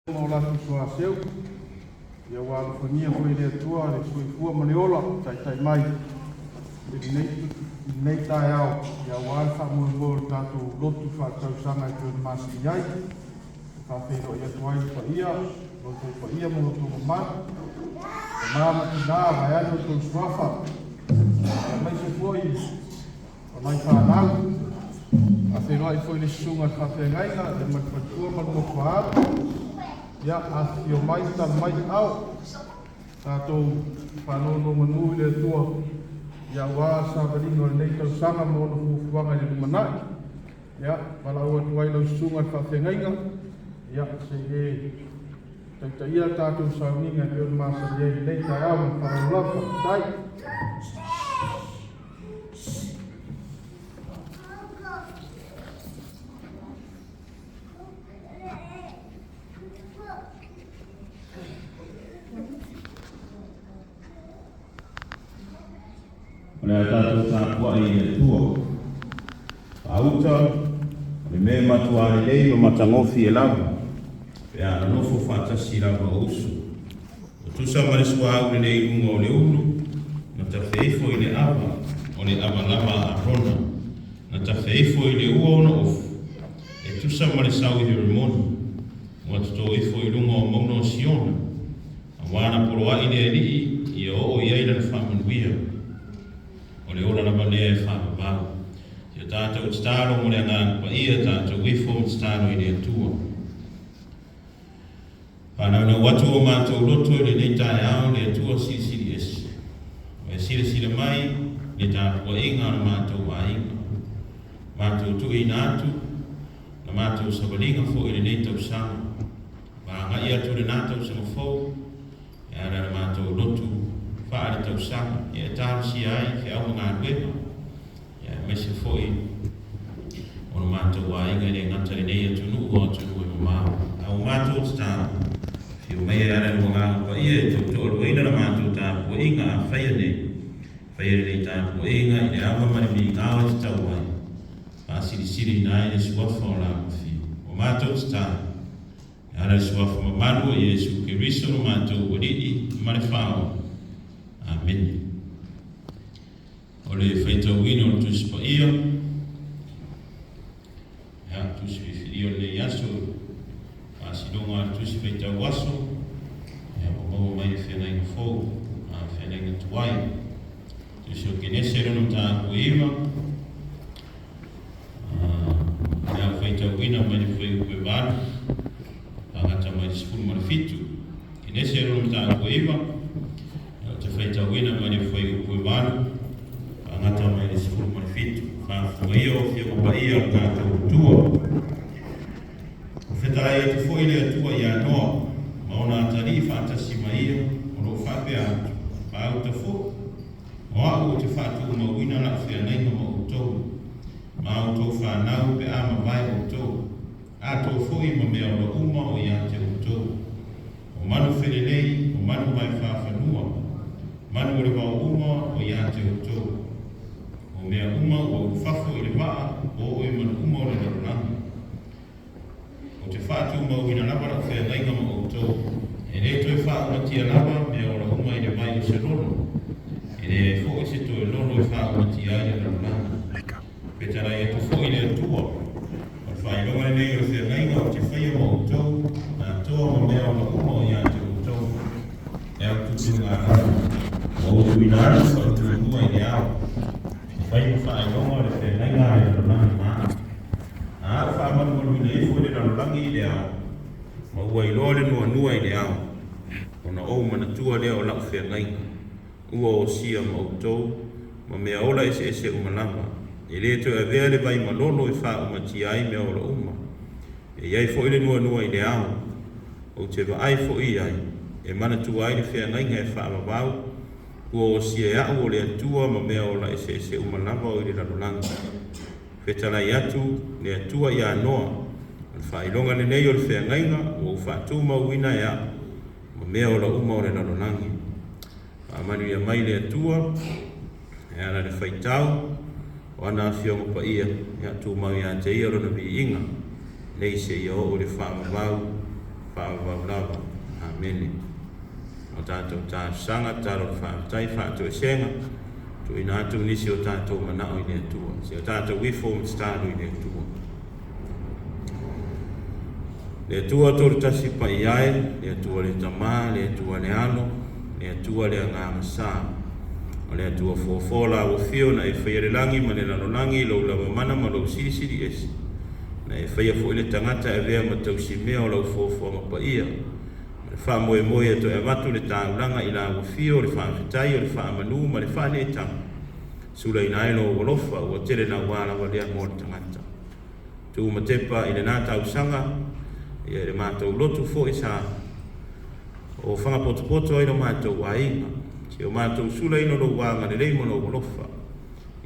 Mo la soa seu ia wa fonia ko ile tua le suifua Soliola tai mai nei tai au ia wa fa mo gol tatu Lotu fa tau sanga ko masi ai fa pero ia tuai pa ia Lotu pa ia mo to ma na vai ano to swafa mai se foi mai Faamanatu a pero ai foi le sunga fa ngai na le ma fa mo fa ya asio mai ta mai au tato panono manu le tua ya wa sa balino nei tau sanga mo no fuanga le manai ya pala o tuai lo sunga fa fengainga ya se e ta ia tato sa minga ke ma sa ye nei ta au para lo dai Oleh tato sa kuai le tua. Auta, le me matua le matangofi e lava. Pea no fo fata si lava usu. Tu sa mare sua le ungo le unu. Na ta feifo ile ava, o le ava lava a rona. Na ta feifo ile ua ona ofu. E tu sa mare sau i remoni. Wa to ifo ile ungo mono siona. Awana poroa ile li i o ia ile Faamanatu. Ole ola na bale fa ba ya tata o staro mo le nga pa ia tata we fo staro ile tua pana na watu o mato Lotu le nei tai au le tua CCS e sile mai le tata o inga na mato ai mato tu inatu na mato sabalinga fo ile nei tau sa ba nga ia tu le nato sa fo ya na mato Lotu fa tau sa e tau si ai ke au ngā wema ya me se foi o matou ai ngare ngata nei tunu o tunu e mama au matou sta fi o mai ara no ngā pa ie to ina na matou ta po inga faia nei ta po inga i ava mari mi ngā o tau ai pa siri nai le suafa o la fi o matou sta ara suafa manu e Yesu Kiristo no matou o didi mare fao. Amen. Ole feita wino tu spaia. Ya tu sifio le yaso. Asidonga tu feita waso. Ya mo mai fena in fo. Fena in tuai. Tu so kenesero no ta kuiva. Ya feita wino mai foi kuiva. Angata mai skul mar fitu. Kenesero no ta kuiva. Feita wina mani foi o cuibano angata mai le sifuru mani fitu fa foi o fia o baia o kata o tua feta ia tu foi le tua ia no maona tarifa atasi mai o lo fa pe a fa o te fo o te fa tu ma wina na fia nei no o to ma o to fa na pe a ma vai o to a to foi ma me o uma o ia te o to o manu felelei o manu mai fa fa nua manu le wa uma o ia te uto o mea uma o fafo i le waa o e manu uma o le narangi o te whaatu uma o ina lava la whea nainga ma o uto e le toi wha uma tia lava mea o la uma i le mai o se rono e le fo i se to e lono i wha uma tia i le narangi petara e to fo i le atua o le whai longa nei o le whea nainga o te whaia ma o uto na toa ma mea o la uma o ia te uto e au tutu ngā rana o tuinara o tuinua i le au whai mo whae longa le whea nainga i le narangi maa a wha manu i le efo le narangi i le au ma ua i loa le nua i le au o na ou manatua lea o lau whea nainga ua o sia ma o tou ma mea ola ese umalama e le to e vea le vai malono i wha umati ai mea o la uma e iai fo i le nua i le au o te wa ai fo i ai e manatua ai le whea nainga e wha mawau ua o sia e au o le atua ma mea ola ese umalama o i le lalolanga fetalai atu le atua i anoa al whailonga le nei o le whea ngainga o whaatu mauina e a ma mea o la uma o le lalolanga manu ia mai le atua e ana le whaitau o ana whionga pa ia ia tu mau ia te ia rona vi inga nei se ia o le whaamavau mele. O tātou tā sanga, tātou whaatai, whaatou e senga, tu ina atu nisi o tātou manao i le atua. Se o tātou wifo o mstaru i le atua. Le atua tōru tasi pa i ae, le atua le tamā, le atua le alo, le atua le ngā masā. O le atua fōfōla o fio na e whaere langi ma le lanolangi lau lava mana ma lau siri esi. Na e whaia fo ile tangata e rea ma tau si mea o lau fōfōma pa ia. Le wha moe moe ato e matu le tāulanga i la o fio, le wha whitai o le wha manu ma le wha le tang. Sula i nailo o walofa o tere na wala wa lea mo le tangata. Tu ma tepa i le nātau sanga, ia le mātou lotu fo i sa. O whanga poto ai no mātou wa inga. Se o mātou sula ino lo wanga le leimo no walofa.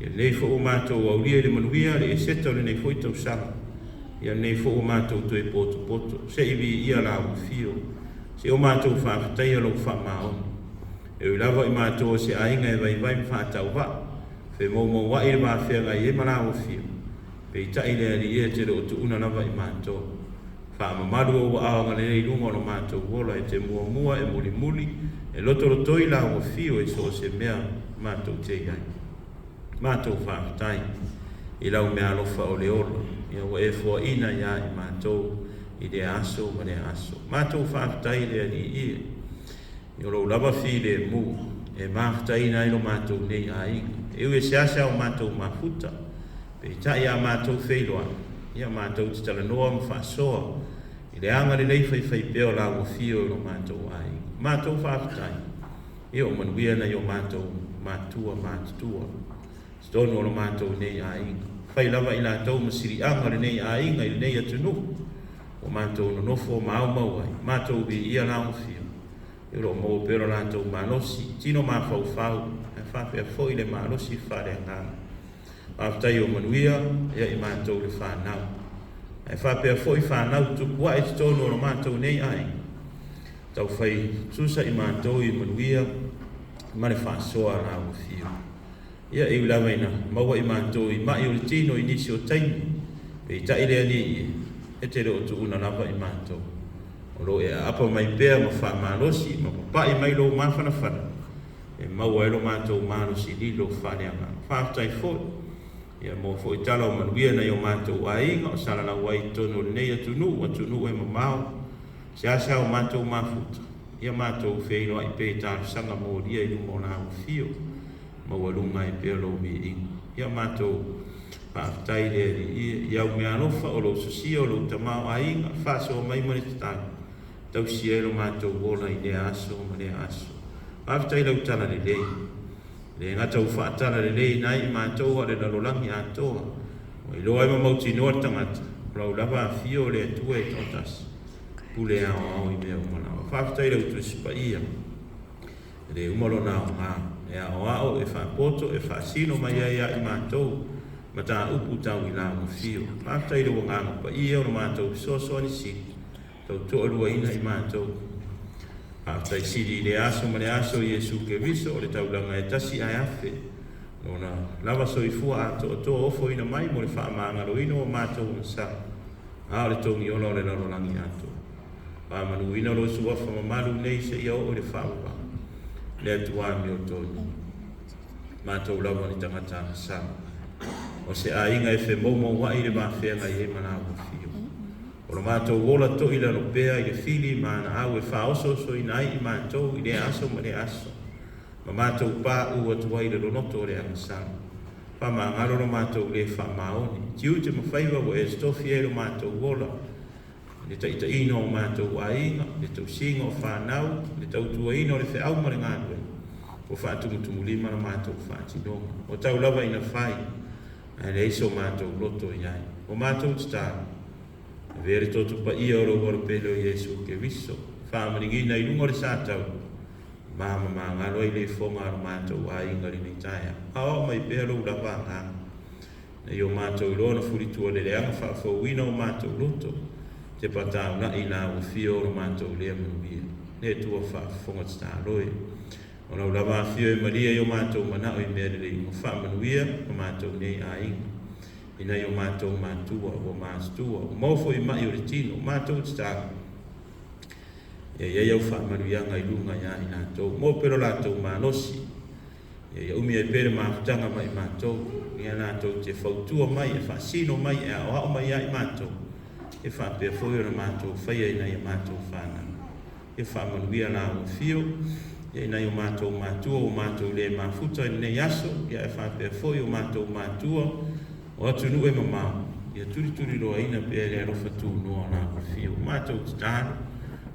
Ia nei fo o mātou au lia le manuia le e seta o le nei fo i tau sanga. Ia nei fo o mātou to e poto. Se iwi ia la o fio. Se o mātou whaafitai alo whaamaon. E ui lava i mātou se ainga e vai mwhaatau wa. Fe mou wa i le mawhenga i e mala o fio. Pe i tai le ali e te o tu una lava i mātou. Whaamamaru o aonga le rei lunga o mātou wola e te mua e muli. E loto i la o fio e so se mea mātou te iai. Mātou whaafitai. I lau mea alofa o le olo. Ia o e fua ina ia i mātou. I le aso ma le aso. Mātou whaafitai le ali ia. I olo lava fi le mu. E mawhitai na ilo mātou nei a inga. E ue se asa o mātou mafuta. Pe tai a mātou wheiloa. Ia mātou te tala noa ma whaasoa. I le anga le lei whai peo la o fio ilo mātou a inga. Mātou whaafitai. Ia o manuia na i o mātou mātua. Stono o mātou nei a inga. Whai lava i la tau masiri anga le nei a inga i le nei atunu. O mātou no nofo mau ai. Mātou vi ia la o fio. Iro mo pero la tau manosi. Tino ma fau. E whape a fo i le manosi whare ngana. Aftai o manuia, ia i mātou le whanau. E whape a fo i whanau tukua e tono o mātou nei ai. Tau whai tusa i mātou i manuia, ma le whasoa la o fio. Ia i ulawaina, maua i mātou i mai o le tino i nisi o taimi. E i tai le ani i e te reo tu una lava i mātou. O lo e apa mai pēr ma wha manosi, ma pa i mai lo mawhana whana. E maua e lo mātou manosi li lo whane anga. Whaftai fo, ia mo fo i tala o manuia na i o mātou a inga, o sala na wai tono nei atunu e mamao. Se asa o mātou mafuta. Ia mātou wheino i pē tāru sanga mō lia i lumo na o fio. Maua lunga i pēr lo mi inga. Ia mātou whaftai le i au mea nofa o lo sasia o lo tamao a inga. Whaso o mai mani tāru. Tau siero mātou wola i le aso ma le aso. Whaftai lau tala le lei. Le ngatau whaatala le lei nai i mātou a le lalolangi atoa. O i loa i mamauti noa tangata. Lau lava a fio le atua e totasi. Pule au i mea umalawa. Whaftai lau tuisipa ia. Le umalo na o ngā. E au e whaapoto e whaasino mai ia i mātou. Ma tā upu tau i la o fio. Whaftai lau ngā pa ia o mātou soso ni si. Tau toa lua ina i mātou. Aftai siri le aso ma le aso Iesu ke viso o le taulanga e tasi ai afe. Nona lava so i fua ato o toa ofo ina mai mo le wha maangaro ino o mātou o sa. A o le tongi ola o le lalolangi ato. Whamanu ina lo suafa mamalu nei se ia o le whaua. Le atua mi o toni. Mātou lava ni tangata sa. O se a inga e fe momo wa i le mawhenga i e mana o fio. O mātou wola to i lano pēa i le fili mana au e whaoso so i nai i mātou i le aso ma le aso. Ma mātou pā ua tua i le lonoto o le angasana. Pa ngaro no mātou le wha maoni. Tiu te mawhaiwa o e stofi e lo mātou wola. Le taita ino o mātou a inga, le tau singa o whanau, le tau tua ino le whaau ma le ngātue. O whaatumutumu lima no mātou whaatinonga. O tau lava ina whai. A le iso mātou loto i ai. O mātou tata. Vere totu pa ia o ro pelo Iesu ke viso. Whamaringina i lungo le sātau. Mama ngalo i le whonga o mātou a inga rinei taia. Ao mai pēro ula wanga. Na i o mātou lona furitua le leanga whaafauina o mātou loto. Te patau na i nā o fio o mātou lea manuia. Ne tua whaafonga tata loe. O na ula wā fio e maria i o mātou mana o i mea le o whaamanuia o mātou nei a inga. Ina i o mātou mātua o māstua. O maufo i mai o le tino. Mātou tata. Ia whaamanuianga I runga ia I nātou. Mō pero lātou mānosi. Ia umi e pere māwhutanga mai mātou. Ia nātou te whautua mai, e whaasino mai, e ao mai ia I mātou. E whapea whoio na mātou whaia ina ia mātou whāna. E whaamanuia nā o whio. Ia ina i o mātou mātua, o mātou le māwhuta ina nei aso. Ia e whapea whoio mātou mātua. O atu nu e mamau. Ia turi roa ina pēr e rofa tū noa nā o whio. Mātou te tāna.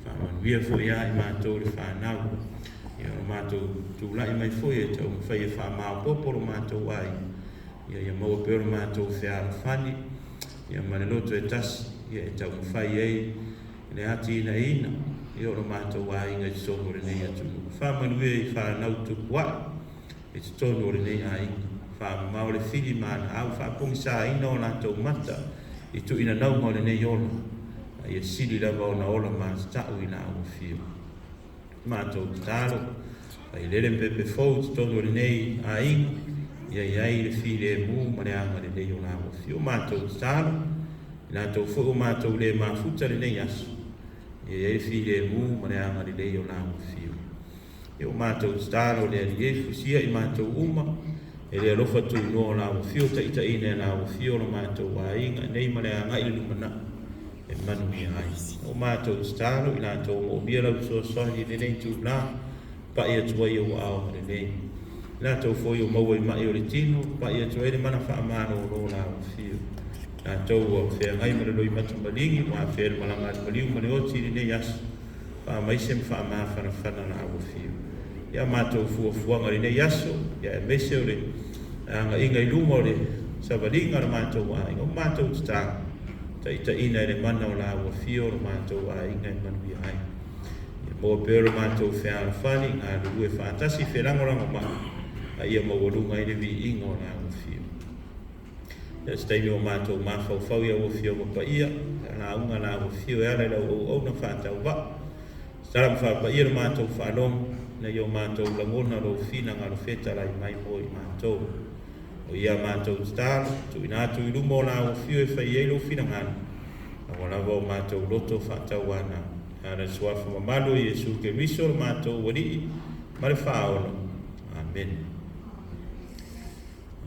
Whaamanuia whoia I mātou le whānau. Ia o mātou tūlai mai whoia tau mwhai e whamau poporo mātou ai. Ia maua pēr mātou whiara whani. Ia mane lotu e tasi. Ia e tau mwhai ei. Ne ati ina. Ia o mātou ai ngai sono re nei atu. Whaamanuia I whanau tuku ai. E te tono re nei ai. Whamau le whiri mana au whapongi sa ina o nātou mata. I tu ina nau mo le nei ola. Ia siri lava o na ola mātou tau ina au whio. Mātou te tāro. Ai lere mpepe fau te tono re nei ai. Ia iai le whiri e mū mare anga le nei o na au whio. Mātou te tāro. Nātou whu o mātou le māwhuta le nei aso. Ia iai le whiri e mū mare anga le nei o na au whio. Ia o mātou te tāro le ali e fusia I mātou uma. E le alofa tu no na o fio ta ita ina na o fio no mātou wa inga nei mare anga I lumana e manu mi ai. O mātou staro I nātou o bia lau soasoani le nei tu nā pa ia tua I o ao le nei. Nātou foi o maua I mai o le tino pa ia tua ele mana whaamano o no na o fio. Nātou o whea ngai mara loi matamalingi ma whea malanga maliu mare oti le nei aso. Pa maisem whaamawhana whana na o fio. Ia mātou fuafuanga le nei aso, ia e mese o le anga inga I luma o le savalinga na mātou a inga o mātou tata. Ta ita ina ele mana o la ua fio o mātou a inga I manu I hai. Ia mua pero mātou whea whani, ngā lugu e whātasi wherangorango ma. A ia mawalunga I le vi inga o la ua fio. Ia staini o mātou mawhauwhau ia ua fio mapa ia. Nā unga la ua fio e ala lau au na whātau wa. Stara mwhapa ia na mātou whanong. Na yo mātou langona ro fina ngā rofeta rai mai mo I mātou. O ia mātou tālo, tu inatu I lumo nā o fio e whai eilo fina ngāna. A walawa o mātou loto whātau wana. Ana suafa mamalo I Yesu ke riso mātou wari mare whaono. Amen.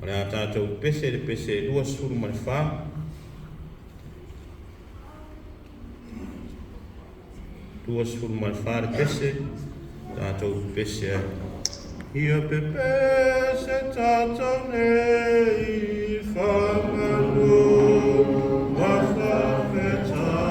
O le a tātou pese le pese lua suru mare whao. Lua suru mare whao le pese. Tātou pese Ia pepe se tātou nei whamanu wa whawhetai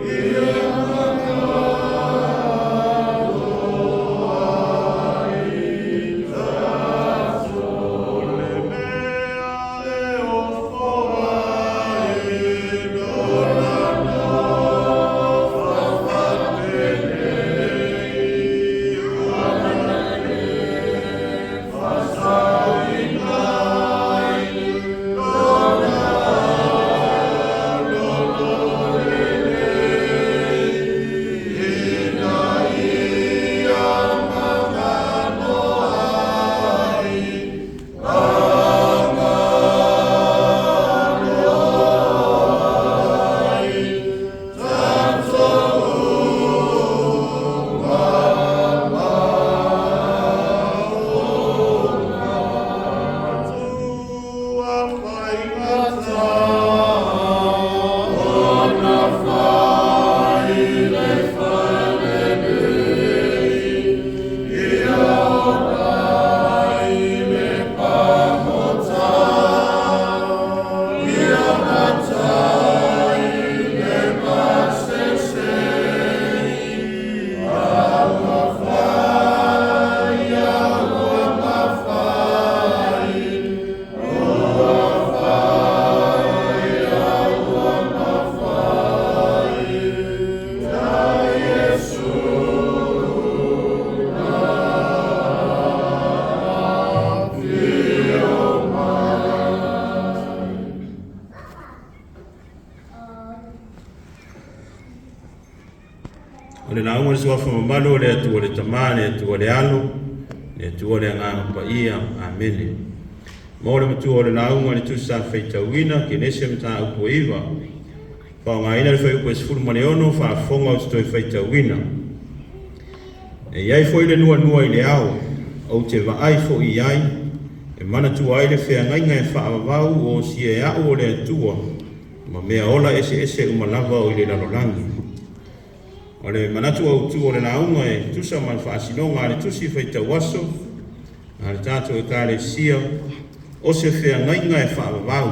Yeah. suafa mamalo le atua le tamane, atua le alo, le atua le ngā pa ia, amene. Mo le matua le naunga le tusa feitauina, ke nese mta upo iwa. Pao ngā ina le fai upo esfuru maneono, fa fonga o stoi feitauina. E iai foi le nua i le au, au te vaai fo i iai, e mana tua ai le fea ngainga e wha avavau o si e au o le atua, ma mea ola ese umalava o i le lalolangi. O le manatu au tu o le naunga e tusa man wha asinonga le tusi feitau aso, a le tato e ka le sia, o se fea ngainga e wha avavau,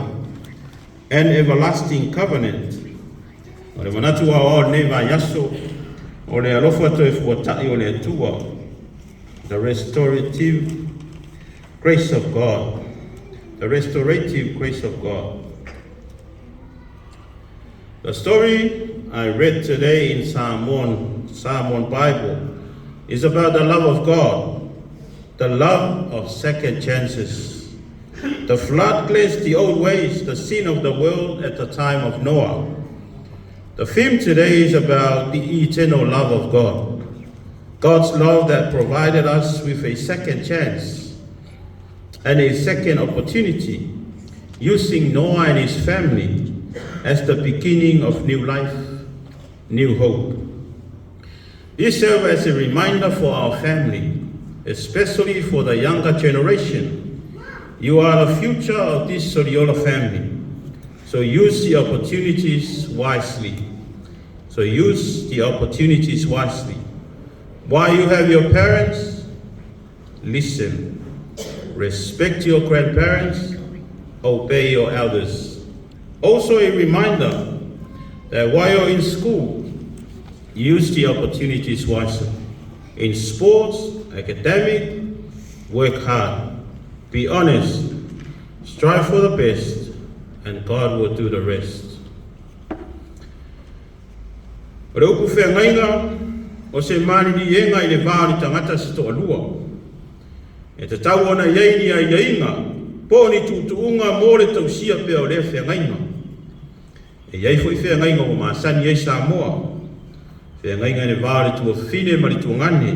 an everlasting covenant. O le manatu au o ne va yaso, o le alofa to e fuatai o le atua, the restorative grace of God. The restorative grace of God. The story I read today in Psalm 1 Bible, is about the love of God, the love of second chances. The flood cleansed the old ways, the sin of the world at the time of Noah. The theme today is about the eternal love of God. God's love that provided us with a second chance and a second opportunity, using Noah and his family as the beginning of new life, new hope. This serves as a reminder for our family, especially for the younger generation. You are the future of this Soliola family, so use the opportunities wisely. While you have your parents, listen. Respect your grandparents, obey your elders. Also a reminder that while you're in school, use the opportunities wisely. In sports, academic, work hard. Be honest, strive for the best, and God will do the rest. O le upu whea ngainga, o se mani ni ienga i le vāni tangata si toa lua. E te tau ana iei a ieinga, po ni tutuunga mo le tausia pia o le whea ngainga. E iei fo i whea ngainga o maasani ei Samoa. Whea ngainga i le vāri tua whine mari tua ngane.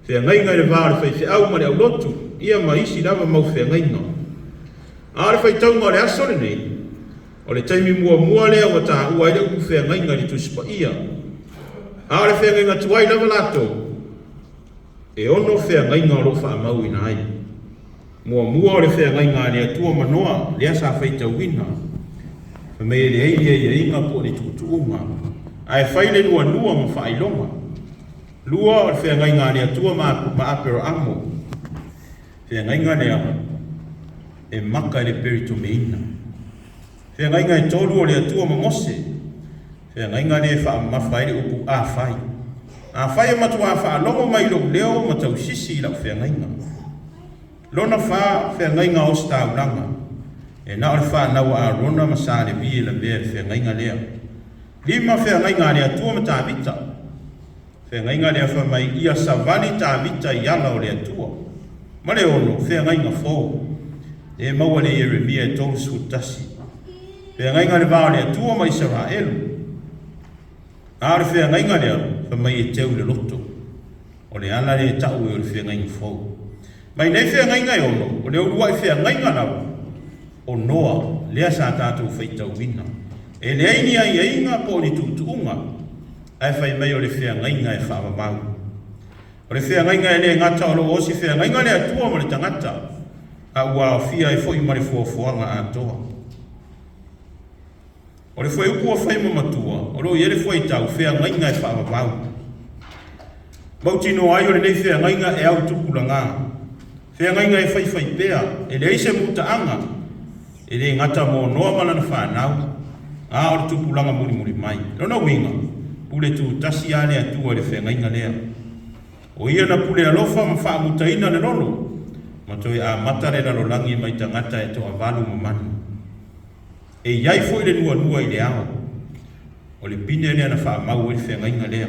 Whea ngainga i le vāri whai whea au mari au lotu, ia ma isi lava mau whea ngainga. Aare whai taunga o le asore nei, o le taimi mua lea wa tā ua i le upu whea ngainga li tuspa ia. Aare whea ngainga tuai lava lato, e ono whea ngainga o lo wha mau ina ai. Mua o le whea ngainga le atua manoa, lea sa whaita wina. Whamei le eili e inga po ni tutuunga. Ai whaile nua ma whailonga. Lua o le whea ngainga le atua ma apero amo. Whea ngainga lea e maka le perito meina. Whea ngainga e tolu o le atua ma mose. Whea ngainga le wha mawhaile upu a whai. A whai e matua a wha longo mai lo leo ma tau sisi la whea ngainga. Lona whea ngainga o sta ulanga. E na o le wha nawa a rona ma sa le bie la bea whea ngainga lea. Lima whea ngainga le atua ma tā vita. Whea ngainga lea wha mai ia savani tā vita i ala o le atua. Ma le ono whea ngainga fōu. E maua le Yeremia e tolu sutasi. Whea ngainga le vāo le atua ma Israelu. Aare whea ngainga lea wha mai e teu le loto. O le ala le tau e o le whea ngainga fōu. Mai nei whea ngainga e ono, o le urua i whea ngainga nau. O noa, lea sa tātou whaitau wina. E le aini ai e inga po ni tutuunga. Ai whai mai o le whea ngainga e whaamamau. O le whea ngainga e le ngata o lo osi whea ngainga le atua mo le tangata. A ua fia e fwoi mare fuafuanga a toa. O le fwoi upua whai mamatua, o lo i ele fwoi tau whea ngainga e whaamamau. Mautino ai o le nei whea ngainga e au tupula ngā. Whea ngainga e whai pea, e le eise muta anga, e le ngata mo noa malana whanau, a o le tupulanga muri mai. Rona winga, pule tu tasi ale atua le whea ngainga lea. O ia na pule alofa ma wha mutaina le rono, ma toi a matare na rolangi mai tangata e toa valu mamani. E iai foi le nua i le ao, o le pine lea na wha mau le whea ngainga lea.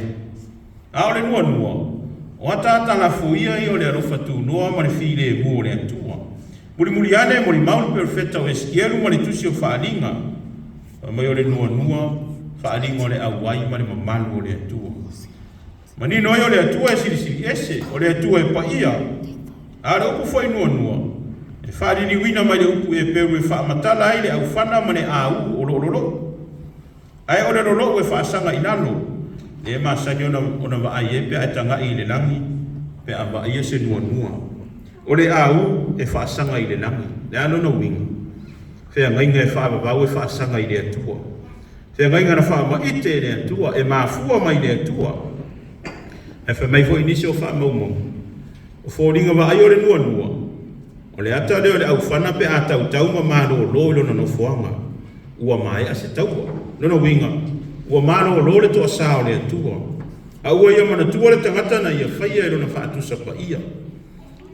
A o le nua, o atata la fuia i o le arofa tu noa ma le file e mua o le atua. Muri ane mo li maulu perfecta o eskielu ma le tusi o whaalinga. Mai o le nua, whaalinga o le awai ma le mamalu o le atua. Manino ai o le atua e siri ese, o le atua e paia. Ara upu foi nua. E whaari ni wina mai le upu e peru e whaamatala ai le au whana mane au o lo. Ai o le lo e whaasanga inano. E masani ona wa ai e pe ai tanga i le langi. Pe a wa ai e se nua. O le au e whaasanga i le langi. Le ano no winga. Whea ngainga e whaababau e whaasanga i le atua. Whea ngainga na whaamaite e le atua. E maafua mai le atua. E wha mai fo inisi o whaamaumau. O fōringa wa ai o le nua. O le ata leo le au whana pe a tau ma maro lo ilo no fuanga. Ua mai a se taua. Nono winga. Ua maro lo le toa sao le atua. A ua ia mana tua le tangata na ia whaia ilo na whaatusa pa ia.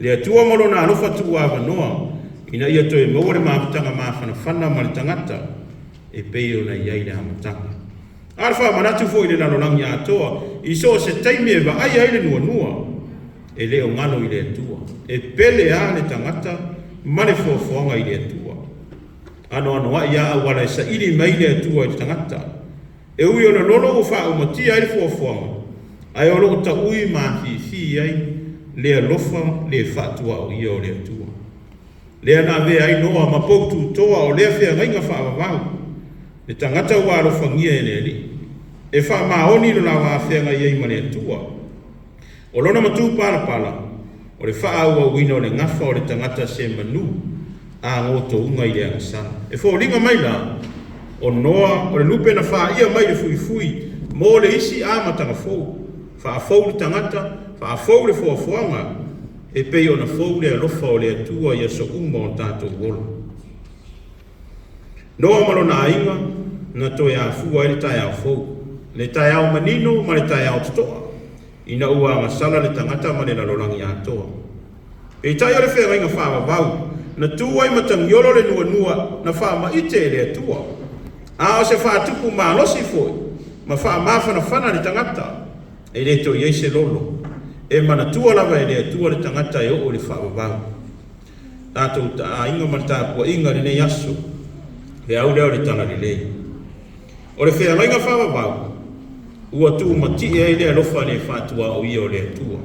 Le atua malo na alofa tua awa noa. Ina ia toe maua le maafutanga maafana whana ma le tangata. E peio na ia i le hamatanga. Ara Faamanatu fo i le lalolangi atoa. I so se taimi e wa ai ai le nua. E leo ngano i le atua. E pele a le tangata, mane fuafuanga i le atua. Ano wa ia awala e sa ili mai le atua i le tangata. E ui ona lolo o wha umatia i le fuafuanga. Ai olo o ta ui maa fi ai, le alofa le whaatua o ia o le atua. Le ana vea ai noa ma poutu toa o lea whea ngainga whaavavau. Le tangata ua alofa ngia e le li. E wha maoni no la wa whea ngai ai ma le atua. O lona matu pala. O le wha ua wina o le ngafa o le tangata se manu. A ngoto unga i le angasana. E fo ringa mai la. O noa, o le lupe na wha ia mai le fui. Mo le isi a matanga fou. Wha fou le tangata. Wha fou le fuafuanga. E pei o na fou le alofa o le atua ia so uma o tato wola. Noa malo na ainga. Na toi a fua e le tai au fou. Le tai au manino ma le tai au totoa. Ina ua masala le tangata ma le lalolangi atoa. E tai o le whea inga whaavavau. Na tua i matangiolo le nua na whaamaite le atua. A o se whaatupu maalosi foi. Ma whaamawhana whana le tangata. E le to yeise lolo. E mana tua lava e le atua le tangata e o le whaavavau. Tātou ta inga ma tāpua inga le nei aso. E au leo le tanga le lei. O le whea inga whaavavau. Ua tu mati e le alofa le whaatua o ia o le atua.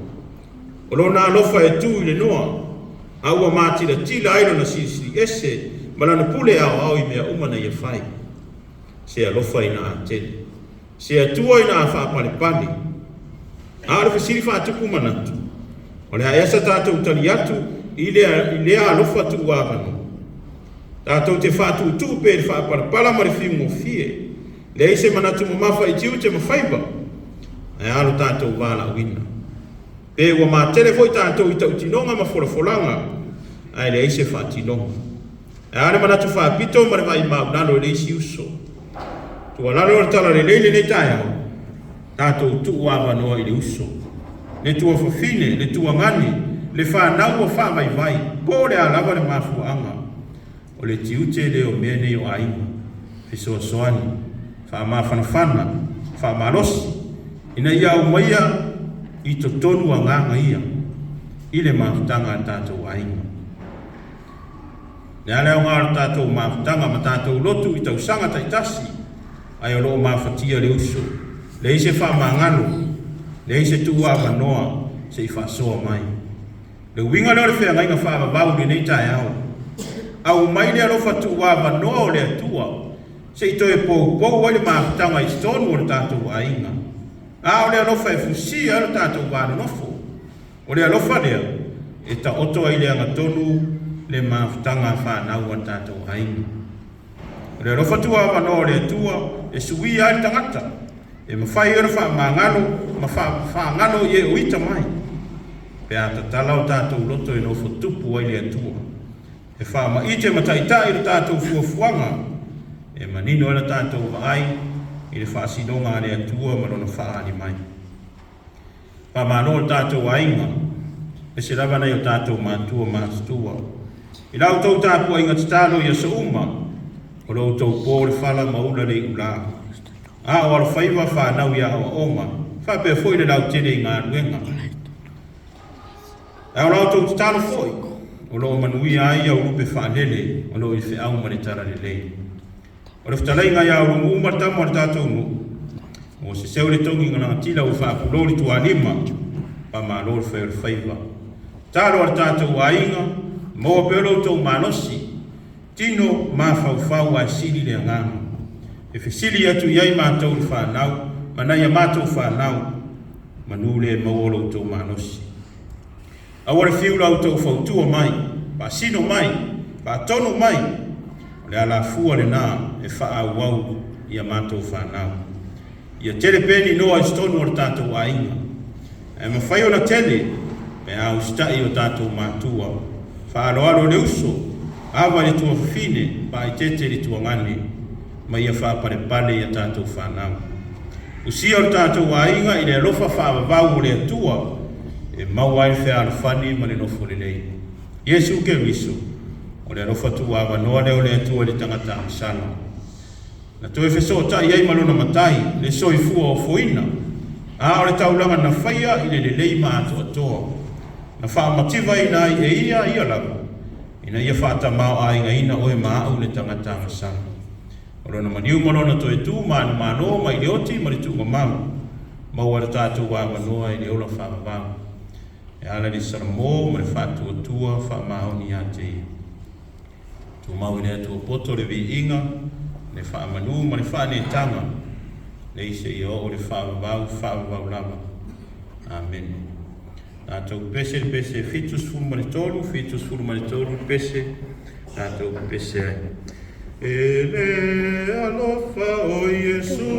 O lona alofa e tu i le noa. A ua mati la tila ailo na sisi ese. Malana pule au i mea umana ia whai. Se alofa ina a tele. Se atua ina a whaapalipani. A alofa siri whaatuku manatu. O le haesa tātou tali atu i lea alofa tu wāwano. Tātou te whaatu tu pe le whaapalipala ma le whiungo fie. Le ise manatu mamafa i tiu te mawhaiba. E alo tātou wāla wina. Pe ua mā telefoi tātou i tau tinonga ma wholafolanga. Ai le ise wha tinonga. E ale manatu whaapito ma le vai maunano le isi uso. Tua lalo le tala le leile ne tai au. Tātou tu wāwa noa i le uso. Le tua whawhine, le tua ngani, le whanau o wha mai vai. Po le alawa le mafuanga. O le tiute le o mene o ainga. Fisoa soani. Whaamawhanawhana, whaamalosi, ina ia o maia i to tonu a nganga ia, i le mawhutanga tātou ainga. Le aleo ngāra tātou mawhutanga ma tātou lotu i tau sanga taitasi, ai o loo mawhatia le uso, le ise whaamangano, le ise tua manoa, se i whasoa mai. Le winga leo le whea ngainga whaamavau le nei tai au mai le alofa tua manoa o le atua, se i toe pou wale maafutanga i stonu o le tātou ainga. A o le alofa e fusia o le tātou wāna nofo. O le alofa lea, e ta oto ai le angatonu le maafutanga whanau o tātou ainga. O le alofa tua wano o le atua, e sui ai tangata. E mawhai ora whaamangano, whaangano i e uita mai. Pe a tatala o tātou loto e nofo tupu ai le atua. E whaama ite mataitai le tātou fuafuanga. E manino ala tātou ai, i le whaasidonga le atua marona whaani mai. Pamano o tātou ainga, e se lava nei o tātou mātua mātua. I lau tau tāpua inga tatalo i asa uma, o lau tau pō le whala maula le ula. A o ala whaiva whanau i awa oma, whapea foi le lau tere i ngā ruenga. E o lau tau tatalo foi, o lau manui ai au rupe whanele, o lau i whi au mani tara le lei. O le whtaleinga ia o rungu umartamu ar tātou nu. o se seule tongi ngana tila u fa pulori tu alima pa ma lor fer faiva taro al tatou ainga mo pelo to manosi tino ma fau a sili le ngama e fisili atu yai ma tau fa nau mana ya ma tau fa nau manule mawolo to manosi awore fiula auto fautua mai pa sino mai pa tono mai le ala fua le na e fa au ia ma tau fa nau ia tele peni noa stonu o tatou ainga e mawhai o na tele pe au stai o tatou matua fa alo le uso awa le tua fine pa i tete le tua ngane ma ia fa pare pale ia tatou whanau usia o tatou ainga i le alofa fa vau o le atua e mawai fe alfani ma le nofo le lei Yesu ke miso o le alofa tua awa noa le o le atua le tangata amsala na toe feso ta iai malona matai le soifua o foina a o le taulanga na whaia i le lei ma atoa na whaamativa ina e ia lagu ina ia whaata mao a inga ina oe maa au le tangata masana o rona maniu malona toe tu maanu mano ma i le oti ma le tu mamau maua le tātou wa manoa i le ola whaamavau e ala li saramo ma le whaatu atua whaamahoni a te ia tu mau i le atua poto le vi inga le whaamanu ma le whaane tanga le ise i o le whaamavau lava amen tātou pese fitus fulu ma le tolu pese tātou pese ai e le alofa o Yesu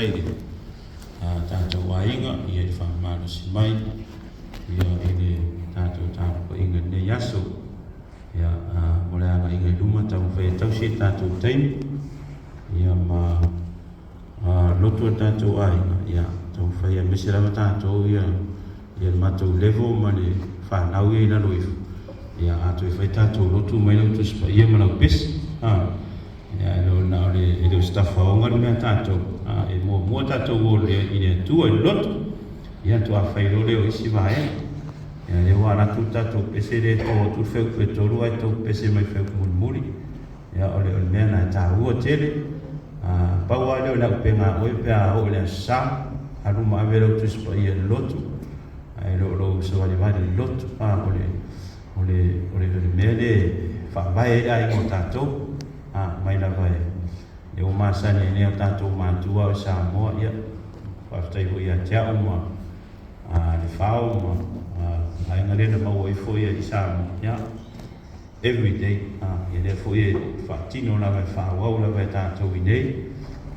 taile tātou wāinga ia i whamāra si mai ia i le tātou tāpo inga nei aso ia mo le anga inga luma tau whai tau si tātou taimi ia ma lotu tātou wāinga ia tau whai a mesirawa tātou ia le mātou level ma le whanau ia i lalo ifu ia atu i whai tātou lotu mai lau tuspa ia ma lau pesi ia lo na ole e staff aonga me tātou e mo tātou o le i le tua i lotu ia tu a whai lo leo isi vae ia le wala tu tātou pese le tō tu wheu kwe toru ai tō pese mai wheu muri ia ole mea na tā ua tele paua leo na upenga oi pea o le sa haru ma avero tuspa ia lotu ai lo so ali vai lotu ole mea le whawae ai mo tātou mai la vai e o masani ne o tātou mātua o Samoa ia whaftai hui a tia o ma le whao ma ai ngarena mau i fo ia i Samoa ia every day ia le fo ia whaatino la vai whaawau la vai tātou i nei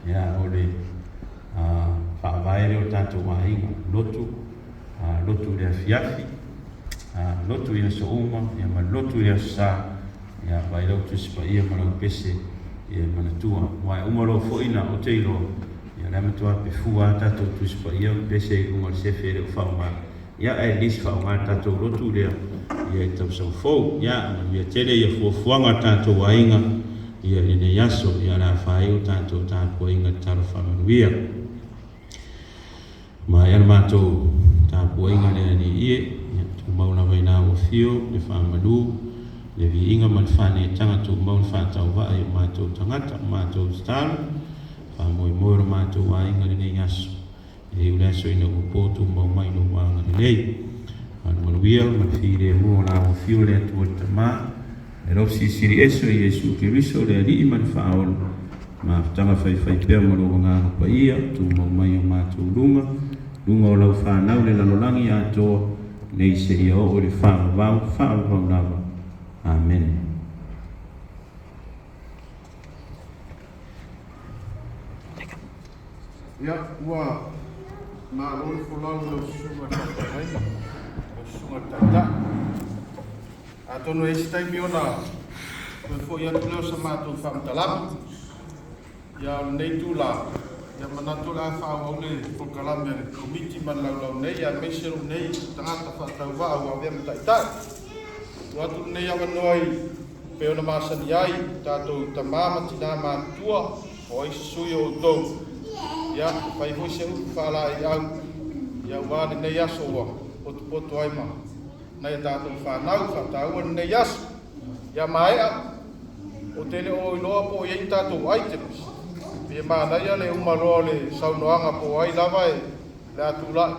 ia ole whaawai reo tātou wahinga lotu le afiafi lotu ia so uma ia ma lotu ia sa ia vai lau tusipa ia malau pese ia manatua mai umaro foina o teilo ia la matua pe fua tatou tusipa ia pese i unga sefe le whaunga ia ai lis whaunga tatou lotu lea ia i tau sau fau ia na mia tele ia fuafuanga tatou wainga ia i ne yaso ia la whae o tatou wainga taro Faamanatu ma ia matou tatou wainga lea ni ie ia tu mauna waina o fio le Faamanatu le viinga man whane tanga tu maun whātau wa ai mātou tangata, mātou staru, whamoi moira mātou wainga nei aso. E ule aso ina upotu mau mai no wanga nei. Anu manuia, ma whire mua la o fio le atu o tamā. E rosi siri eso i Yesu Kiriso le ali man whaolu. Ma tanga whai pēr mo lo ngāna pa ia, tu mau mai o mātou lunga. Lunga o lau whanau le lalolangi atoa, nei se ia o le whaavau nawa. Amen. Ya, ua ma lori fulau lo sunga tapai, lo sunga tata. Atono e sitai miona, ko fo ia tuleo sama tu whamtalami. Ya nei tula, ya manatu la whaau le pokalame komiti man lau nei, ya meseru nei, tangata whatau wa ua wea mtaitai. Watu nei awa noi pe ona masani ai tātou tamama tina mātua o ai sui o tau ia pai hoi se uku whala i au ia wāne nei aso ua potu ai ma nei tātou whanau whataua nei aso ia maea o tele o iloa po iei tātou items pia mānaia le umaroa le saunoanga po ai lava e le atu lai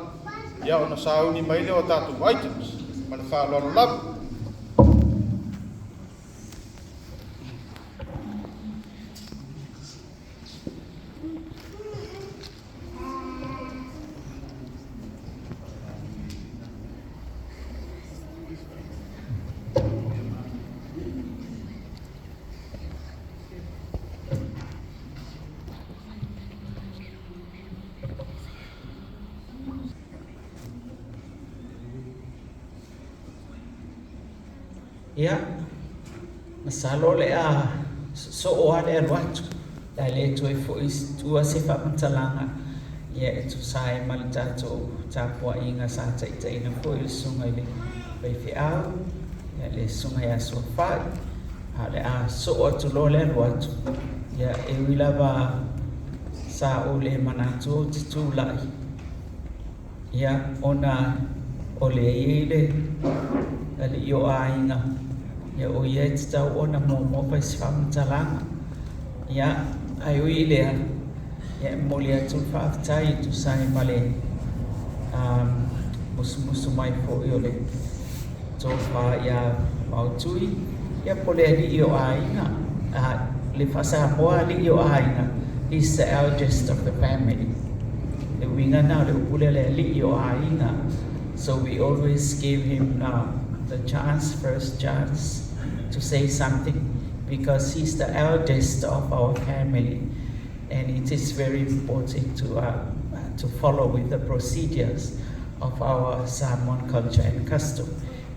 ia ona sauni mai leo tātou items ma le whaloro labu. Ia, masalo le a so o ale watu la le tu e fo is tu a se fa pantalanga ia e tu sai mal tato tapo inga sa tai na fo il sunga le pe fi a ia le sunga ya so fa ale a so o tu lo le watu ia e wila ba sa o le manato tu lai ia ona o le ile ale yo a inga ia o ia te tau ona mo pai se whamtalanga. Ia, ai ui lea, ia moli atu whaaftai tu sai male musu mai po i ole. Tō wha ia mautui, ia pole li i o aina, le whasa moa li i o aina, he's the eldest of the family. Le winga nao le upule li i o aina, so we always give him the first chance to say something because he's the eldest of our family. and it is very important to follow with the procedures of our Samoan culture and custom.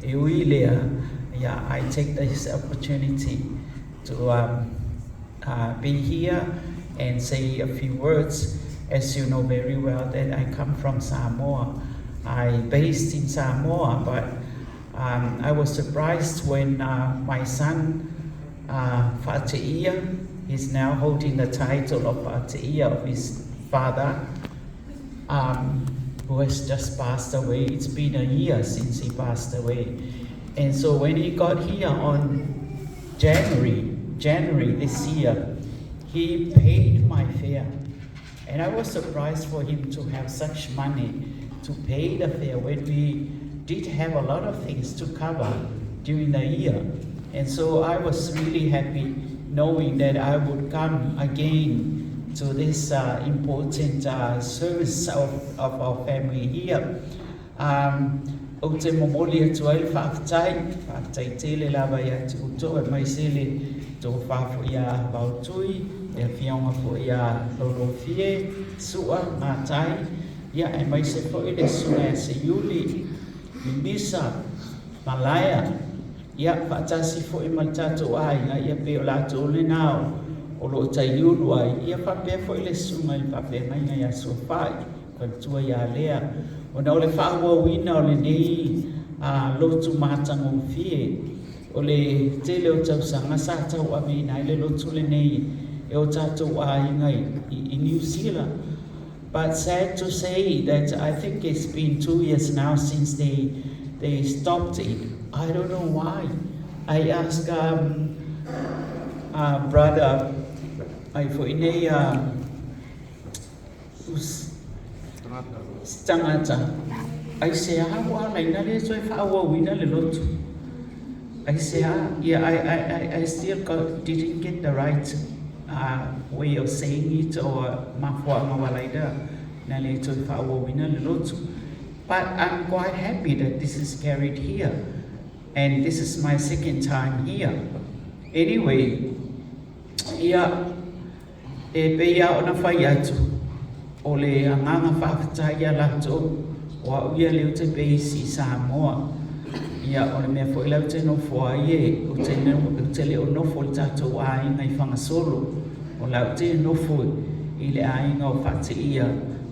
I take this opportunity to be here and say a few words. As you know very well that I come from Samoa. I'm based in Samoa, but I was surprised when my son, Faateia, is now holding the title of Faateia of his father, who has just passed away. It's been a year since he passed away. And so when he got here on January this year, he paid my fare. And I was surprised for him to have such money to pay the fare when we did have a lot of things to cover during the year. And so I was really happy knowing that I would come again to this important service of our family here. O te momolia tuai whaatai tele lava ia te uto e mai sele tō whaafu ia vautui, e whionga po ia lolo fie, sua, mātai, ia e mai se po i le sua e se iuli, misa, malaya, ia whaatasi fo i maltato ai, ia pe o lato le nao, o lo tai iulu ai, ia whapea fo i le sunga i whapea mai ngai a sua whai, kwa tua ia lea, o na o le whaua wina o le nei lotu mātango fie, o le tele o tau sanga sa tau amina i le lotu le nei, e o tātou a ingai i New Zealand. But sad to say that I think it's been 2 years now since they stopped it. I don't know why. I asked brother, I for inei Stangata. I say, how like that is why our winner le lotu. I say, yeah, I still didn't get the right way of saying it or mafua mawalaida na le to fa wo wina le lotu. But I'm quite happy that this is carried here, and this is my second time here. Anyway, ia e pe ia ona fai atu o le anganga whaafatai ia lato o uia leo te peisi Samoa. Ia o le mea fo ilau te nofo a ie, o te leo nofo le tātou ainga i whangasolo, o lau te nofo i le ainga o Faateia,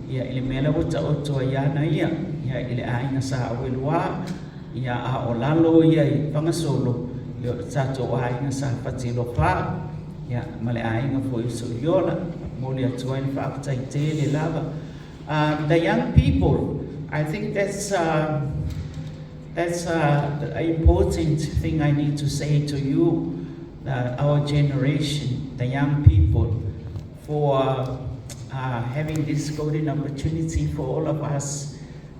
ia i le mea lau ta otoa iana ia i le ainga sa awelua, ia a o lalo ia i whangasolo, i o tātou ainga sa Faatelopa, ia ma le ainga fo i Soliola, mo le atua i le whaafatai te le lava. The young people, I think that's an important thing I need to say to you, our generation, the young people, for having this golden opportunity for all of us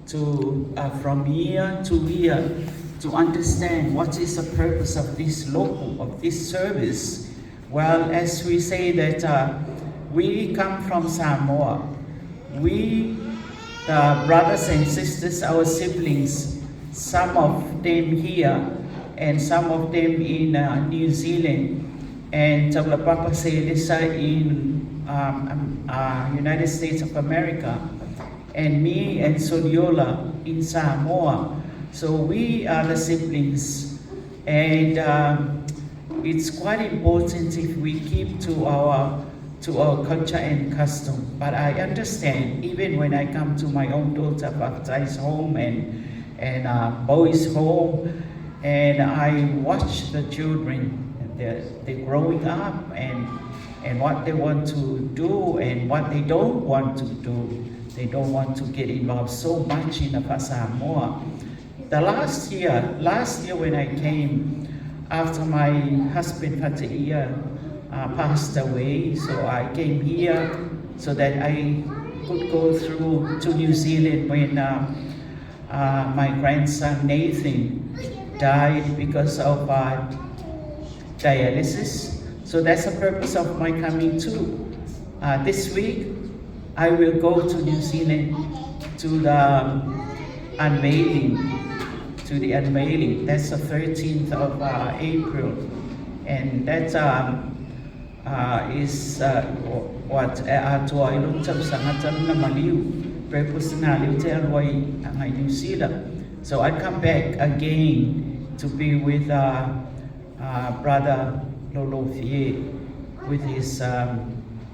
to, from year to year, to understand what is the purpose of this local, of this service. Well, as we say that we come from Samoa, we, the brothers and sisters, our siblings, some of them here and some of them in New Zealand, and Taulapapa Sayedisa in United States of America, and me and Soliola in Samoa. So we are the siblings, and it's quite important if we keep to our culture and custom. But I understand, even when I come to my own daughter Baptized home and boys' home, and I watch the children, they're growing up, and what they want to do and what they don't want to do. They don't want to get involved so much in the Samoa. The last year when I came, after my husband Faateia passed away, so I came here so that I could go through to New Zealand when my grandson Nathan died because of dialysis. So that's the purpose of my coming too. This week I will go to New Zealand to the unveiling. That's the 13th of April, and that's is what atua iluntam sangatan na maliu preposnaliu te alwai angai New Zealand. So I come back again to be with brother Viia with his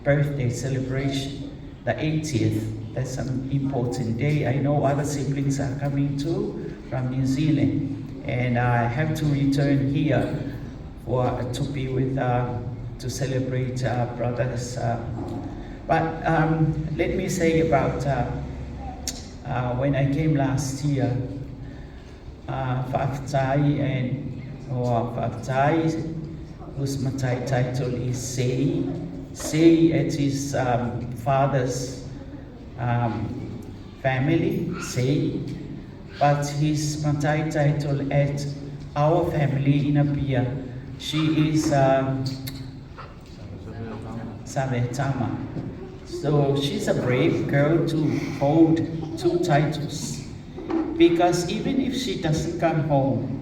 birthday celebration, the 80th. That's an important day. I know other siblings are coming too from New Zealand, and I have to return here to be with to celebrate brothers. But let me say about when I came last year, Faamanatu whose Matai title is Sei at his father's family, Sei, but his Matai title at our family in Viia, she is Savetama. So she's a brave girl to hold 2 titles, because even if she doesn't come home,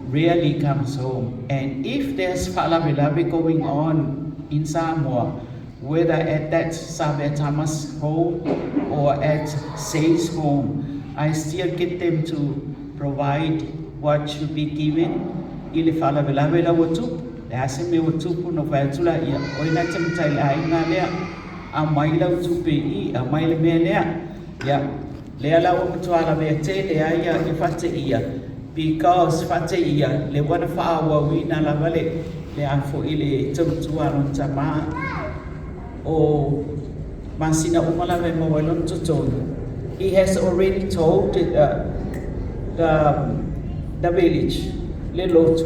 rarely comes home, and if there's falavilavi going on in Samoa, whether at that Savetama's home or at Sei's home, I still get them to provide what should be given. Ile falavilavi la watu, aseme watu no faitula ia oina temtai ainga lea amaila utupe I amaila melea ya lea la umtuala bete lea ia ifate ia, because fate ia le wana faawa wina la vale le anfo ile tumtua non tama o masina umala me mawalon tutonu. He has already told the village le Lotu,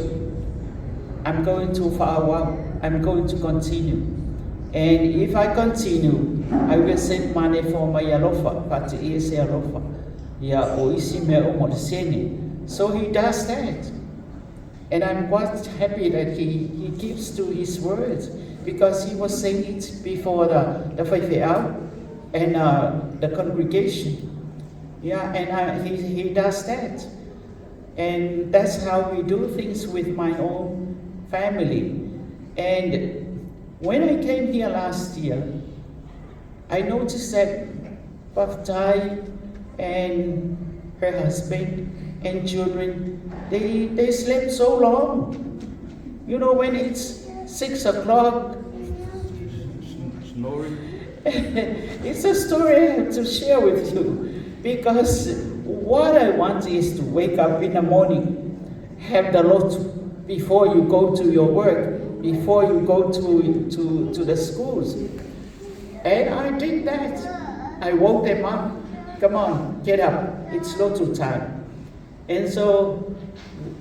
I'm going too far, I'm going to continue, and if I continue I will send money for my alofa, but is alofa ya oisi me omorsene. So he does that, and I'm quite happy that he keeps to his words, because he was saying it before the Viia and the congregation. Yeah, and he does that, and that's how we do things with my own family. And when I came here last year, I noticed that Paftai and her husband and children, they slept so long. You know, when it's 6 o'clock, Snoring. it's a story I have to share with you, because what I want is to wake up in the morning, have the Lotu before you go to your work, before you go to the schools. And I did that. I woke them up. Come on, get up. It's Lotu time. And so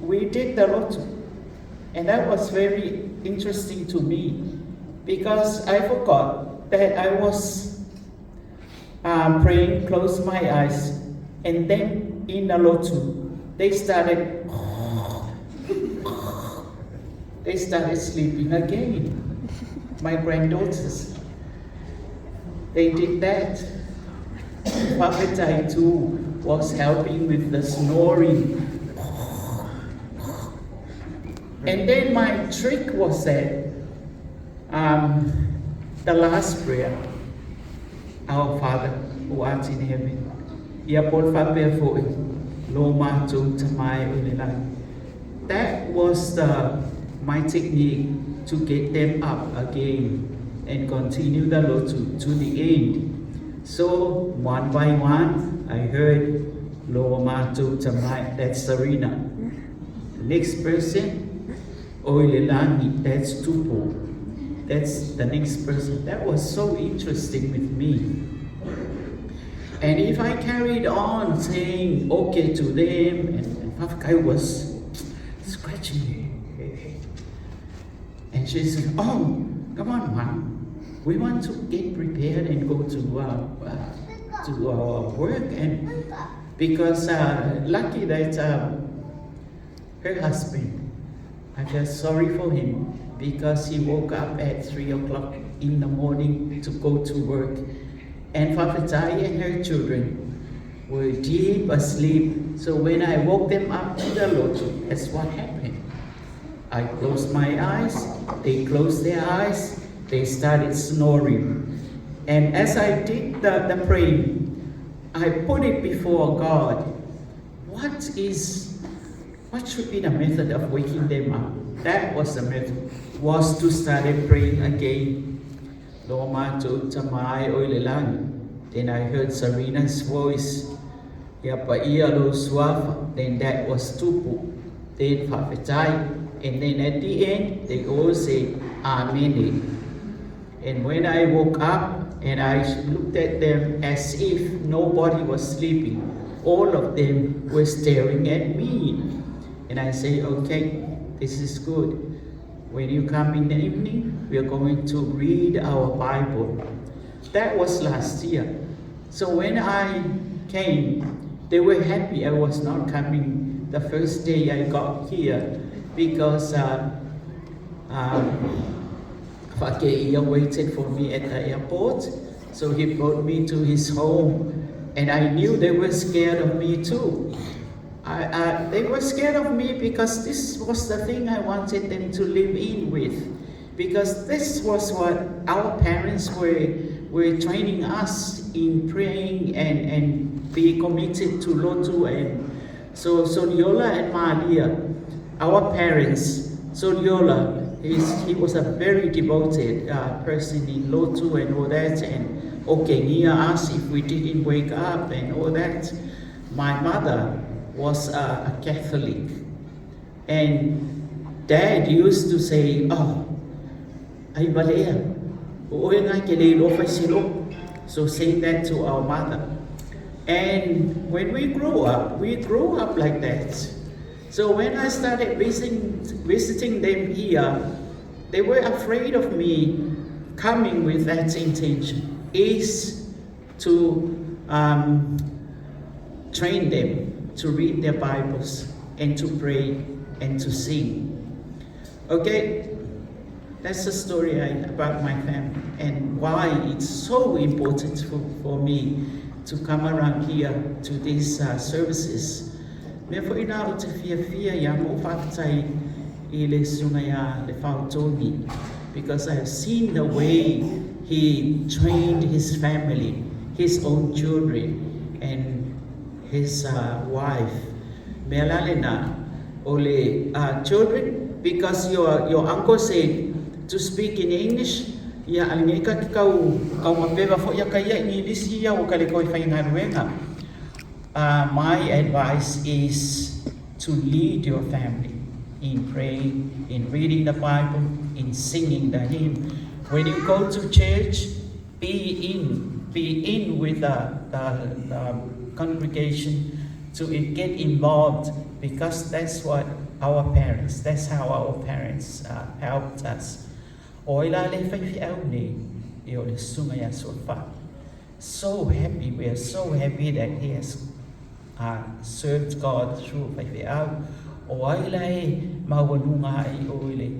we did the Lotu. And that was very interesting to me, because I forgot that I was praying, closed my eyes, and then in the Lotu, they started sleeping again. My granddaughters, they did that. Papatai too was helping with the snoring. And then my trick was that the last prayer, Our Father who art in heaven, that was my technique to get them up again and continue the Lotu to the end. So one by one, I heard Lomatu Tamai, that's Serena. The next person, Oilelangi, that's Tupo. That's the next person. That was so interesting with me. And if I carried on saying okay to them, and Pafkai was scratching me. And she said, oh, come on, Mom. We want to get prepared and go to our work, and because lucky that her husband, I feel sorry for him, because he woke up at 3 o'clock in the morning to go to work, and Fafatai and her children were deep asleep. So when I woke them up to the Lotu, that's what happened. I closed my eyes, they closed their eyes, they started snoring. And as I did the praying, I put it before God. What should be the method of waking them up? That was the method, was to start praying again. Loma to Tamai Oilelang. Then I heard Serena's voice. Yapa ia lo suafa. Then that was tupu. Then Fapetai. And then at the end, they all say Amen. And when I woke up and I looked at them as if nobody was sleeping, all of them were staring at me. And I say, okay, this is good. When you come in the evening, we are going to read our Bible. That was last year. So when I came, they were happy I was not coming the first day I got here because Fakeia waited for me at the airport. So he brought me to his home. And I knew they were scared of me too. They were scared of me because this was the thing I wanted them to live in with. Because this was what our parents were training us in praying and be committed to Lotu. And so Soliola and Malia, our parents, Soliola, he was a very devoted person in Lotu and all that. And Okenia asked if we didn't wake up and all that. My mother was a Catholic. And Dad used to say, oh, ay balea, uoy nga kele lo fai silo. So say that to our mother. And when we grew up like that. So when I started visiting them here, they were afraid of me coming with that intention, is to train them to read their Bibles and to pray and to sing. Okay, that's the story about my family and why it's so important for me to come around here to these services. Me fo ina o te fia ya mo fatai I le sunga ya le fautoni, because I have seen the way he trained his family, his own children and his wife. Me alalena ole children, because your uncle said to speak in English. Ya alingeka kau mapeva fo ya kaya English ya o kale ko fai ngaruenga. My advice is to lead your family in praying, in reading the Bible, in singing the hymn. When you go to church, be in with the congregation to get involved, because that's what that's how our parents helped us. So happy, we are so happy that he has served God through Faifiao. Oilai mawanunga I oile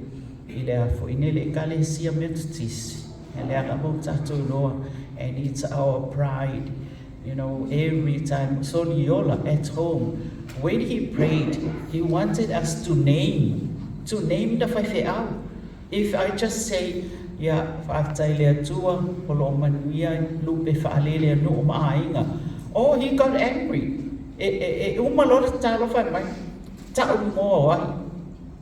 ila for inele kalesia metis and and it's our pride. You know, every time Soliola at home, when he prayed, he wanted us to name the Faifiao. If I just say, yeah, Fa'atailea tua, Polomanuia, Lupe Fa'alelea no ma'ainga. Oh, he got angry. Umalora talo fa mai. Ta'u mo ai.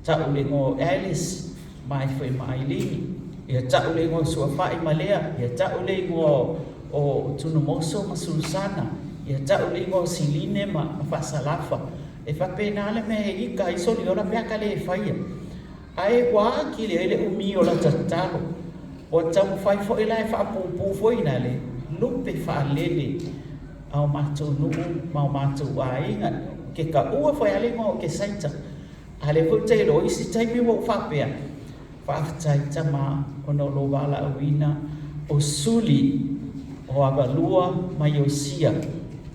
Ta'u le ngo Alice, mai foi mai Alii. Ya ta'u le ngo suafa'i malea, ya ta'u le ngo o tunumoso masusana, ya ta'u le ngo siline ma fasalafa. E fa penale me ika Soliola me akale faia. Ai wa ki le umi o la tatalo. O tau fai fo ila fa pu fo ina le lupe fa lele au matou no mau matou ainga ke ka ua fo ale mo ke saita ale fo te lo isi tai mi mo fa pe fa tai tama ono lo bala wina o suli o abalua mayosia.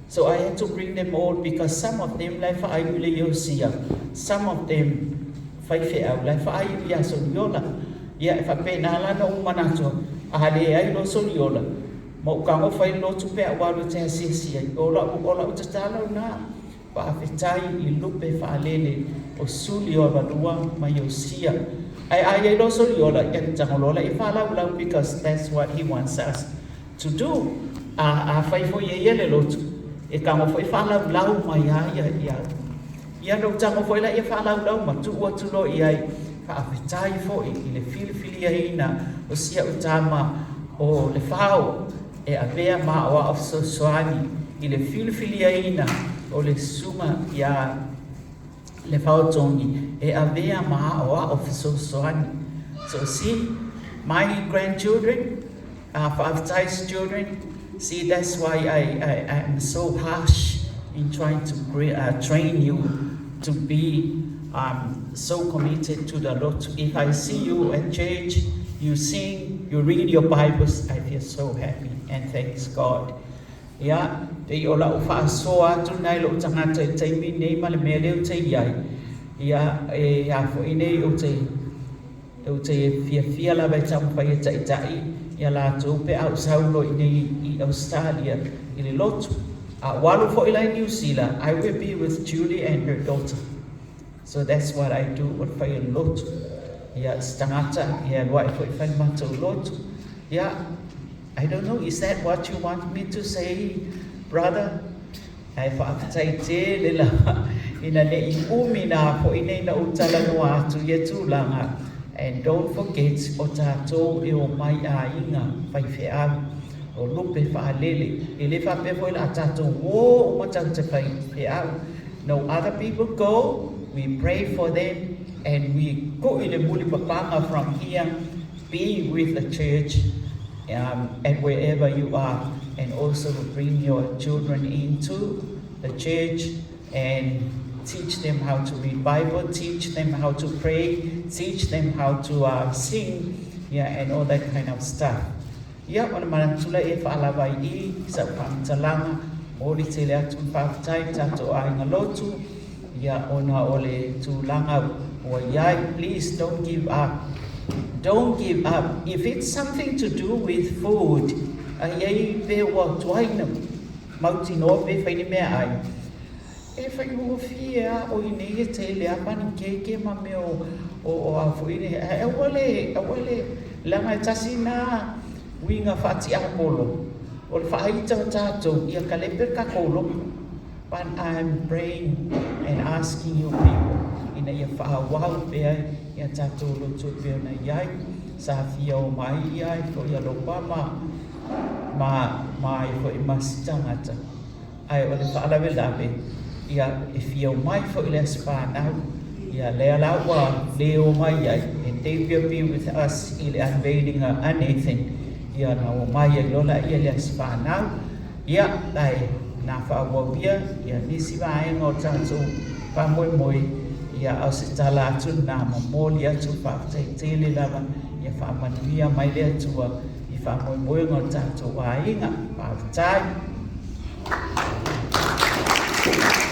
So I had to bring them all, because some of them like fa ai le yosia, some of them fai au lai fa ai ya Soliola ya fa pena la no manato ale ai no Soliola mo ka mo fai no tu pe wa lo te sisi ola o tala na pa fetai I lupe fa lele o Soliola dua mayosia Ai lo Soliola yang Jangolola Ifala because that's what he wants us to do. Fai fo ye le Lotu. E kamo fo Ifala lau mai ya. Ia no jango fo la Ifala lau ma tu o tu lo ia fa afitai fo I le fili ina o sia utama o le fao e avea ma o of soani I le fili ina o le suma ya le fao tongi e avea ma o of soani. So see, my grandchildren, Fa'avtai's children, see that's why I am so harsh in trying to train you to be so committed to the Lord. If I see you at church, you sing, you read your Bibles, I feel so happy and thanks God. Yeah, te ola ufa soa tu nai lo tangata te mi nei male mele te yai. Yeah, ya fo ine o te fia la vai tam pai tai ya la tu pe au saulo I Australia I le Lotu. Walu fo ila New Zealand, I will be with Julie and her daughter. So that's what I do with Fai Lotu. Yeah, stangata, yeah, what for Faamanatu Lotu. Yeah, I don't know, is that what you want me to say, brother? Ai whaakatai te le la ina ne I umina po ine na utala no atu ye tūlanga. And don't forget o tātou e o mai a inga whai wheau o lupe whaalele. E le whape foi la tātou o matau te whai wheau. No other people go, we pray for them and we go in the muli papanga from here, be with the church and wherever you are, and also bring your children into the church and teach them how to read Bible, teach them how to pray, teach them how to sing, yeah, and all that kind of stuff. Yeah, on manatula e whaalawai I sa whamitalanga, ori te lea tu whaafitai tato a inga Lotu, yeah, ona ole tūlanga o iai, please don't give up. Don't give up. If it's something to do with food, iai pe wa tuaina, mauti no pe whaini mea ai. E whai mo fia o ine e te lea mani keke ma me o a fuine. E wale, langa e tasi na winga whati apolo. O le whaita o tātou, ia ka lepe ka kolo. But I'm praying and asking you people, ina ia whaawau pea, ia tātou Lotu pea na iai, sa fia o mai iai, ko ia lopa ma i ko I masitangata. Ai o le whaalawe lawe, ia e fia o mai fo I le Faamanatu, ia lea lawa leo mai iai, and they will be with us I le unveiling of anything, ia na o mai e lola ia le Faamanatu, ia lai na whaawawia, ia nisi vaenga o tātou whamoe ia au se tala atu na mamoli atu whaafitai tele lava, ia whaamanuia mai le atua, I whamoe o tātou wainga, whaafitai.